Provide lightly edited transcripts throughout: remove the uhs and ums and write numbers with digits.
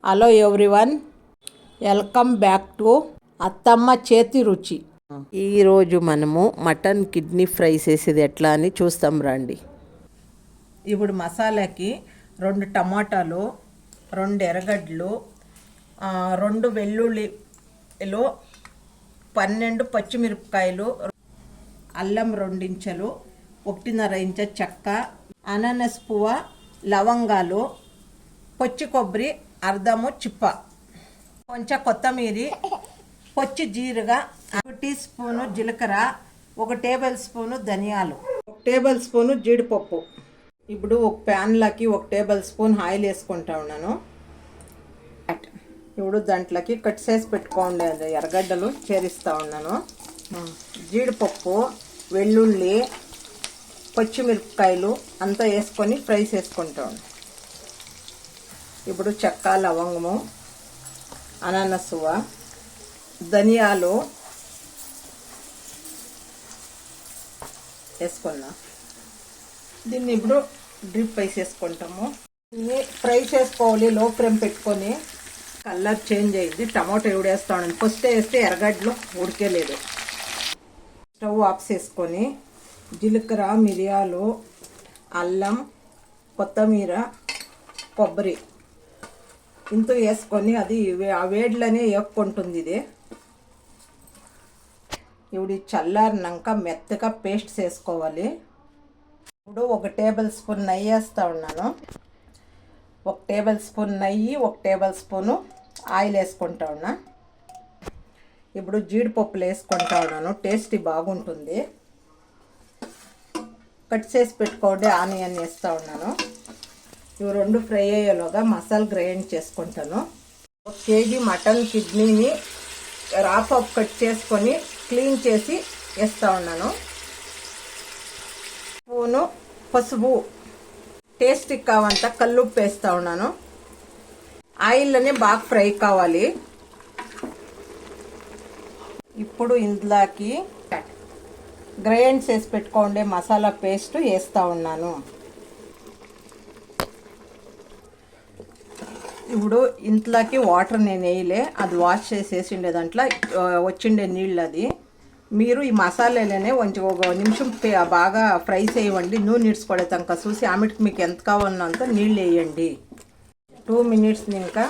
Hello everyone, welcome back to అత్తమ్మ చేతి రుచి. ఈరోజు మనము మటన్ కిడ్నీ ఫ్రై చేసేది ఎట్లా అని చూస్తాం రండి. ఇప్పుడు మసాలాకి 2 టమాటాలు, 2 ఎర్రగడ్డలు, 2 వెల్లుల్లిలు, 12 పచ్చిమిరపకాయలు, అల్లం 2 ఇంచులు, 1.5 ఇంచు చెక్క, అనానస్ పువ్వ, లవంగాలు, పచ్చి కొబ్బరి అర్ధము చిప్ప, కొంచెం కొత్తిమీర, పచ్చి జీరగా, 1 టీ స్పూను జీలకర్ర, 1 టేబుల్ స్పూను ధనియాలు, 1 టేబుల్ స్పూను జీడిపప్పు. ఇప్పుడు ఒక ప్యాన్లోకి 1 టేబుల్ స్పూన్ ఆయిల్ వేసుకుంటా ఉన్నాను. ఇప్పుడు దాంట్లోకి కట్ చేసి పెట్టుకోండి ఎర్రగడ్డలు చేరిస్తూ ఉన్నాను. జీడిపప్పు, వెల్లుల్లి, పచ్చిమిరపకాయలు అంతా వేసుకొని ఫ్రై చేసుకుంటాను. ఇప్పుడు చెక్క, లవంగము, అనానసువ, ధనియాలు వేసుకున్నా. దీన్ని ఇప్పుడు డ్రిప్ వేసేసుకుంటాము. దీన్ని ఫ్రై చేసుకోవాలి లో ఫ్లేమ్ పెట్టుకొని. కలర్ చేంజ్ అయింది. టమాటో వేస్తాను. ఫస్ట్ వేస్తే ఎర్రగడ్డలు ఉడికేలేదు. స్టవ్ ఆఫ్ చేసుకొని జీలకర్ర, మిరియాలు, అల్లం, కొత్తిమీర, కొబ్బరి ఇంత వేసుకొని అది ఆ వేడిలోనే వేపుకుంటుంది. ఇది ఇప్పుడు చల్లారినాక మెత్తగా పేస్ట్ చేసుకోవాలి. ఇప్పుడు 1 టేబుల్ స్పూన్ నెయ్యి వేస్తూ ఉన్నాను. 1 టేబుల్ స్పూన్ నెయ్యి, 1 టేబుల్ స్పూను ఆయిల్ వేసుకుంటా ఉన్నా. ఇప్పుడు జీడిపప్పులు వేసుకుంటా ఉన్నాను. టేస్ట్ బాగుంటుంది. కట్ చేసి పెట్టుకోండి. ఆనియన్ వేస్తూ ఉన్నాను. ఇవి 2 ఫ్రై అయ్యేలోగా మసాలా గ్రైండ్ చేసుకుంటాను. 1 కేజీ మటన్ కిడ్నీని హాఫ్ కట్ చేసుకొని క్లీన్ చేసి వేస్తూ ఉన్నాను. స్పూను పసుపు, టేస్ట్కి కావంత కల్లుప్పు వేస్తూ ఉన్నాను. ఆయిల్లోనే బాగా ఫ్రై కావాలి. ఇప్పుడు ఇందులోకి గ్రైండ్ చేసి పెట్టుకోండి మసాలా పేస్ట్ వేస్తూ ఉన్నాను. ఇప్పుడు ఇంట్లోకి వాటర్ నేను వేయలే, అది వాష్ చేసేసిండే దాంట్లో వచ్చిండే నీళ్ళు. అది మీరు ఈ మసాలాలోనే కొంచెం 1 నిమిషం బాగా ఫ్రై చేయండి. నూనె ఇడ్చుకోవడానికి చూసి ఆమెకి మీకు ఎంత కావాలంత నీళ్ళు వేయండి. 2 మినిట్స్ ఇంకా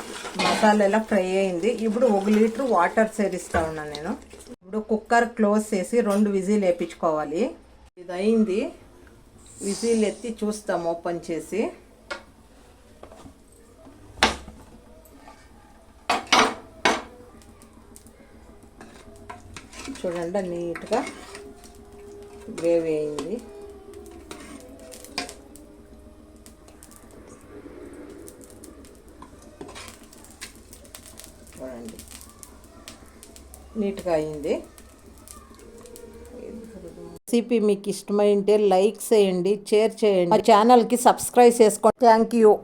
మసాలా ఫ్రై అయింది. ఇప్పుడు 1 లీటర్ వాటర్ చేరిస్తూ ఉన్నాను నేను. ఇప్పుడు కుక్కర్ క్లోజ్ చేసి 2 విజిల్ వేయించుకోవాలి. ఇది అయింది. విజిల్ ఎత్తి చూస్తాం ఓపెన్ చేసి. చూడండి నీట్గా గ్రేవీ అయింది. చూడండి నీట్గా అయింది. రెసిపీ మీకు ఇష్టమైంటే లైక్ చేయండి, షేర్ చేయండి, మా ఛానల్కి సబ్స్క్రైబ్ చేసుకోండి. Thank you.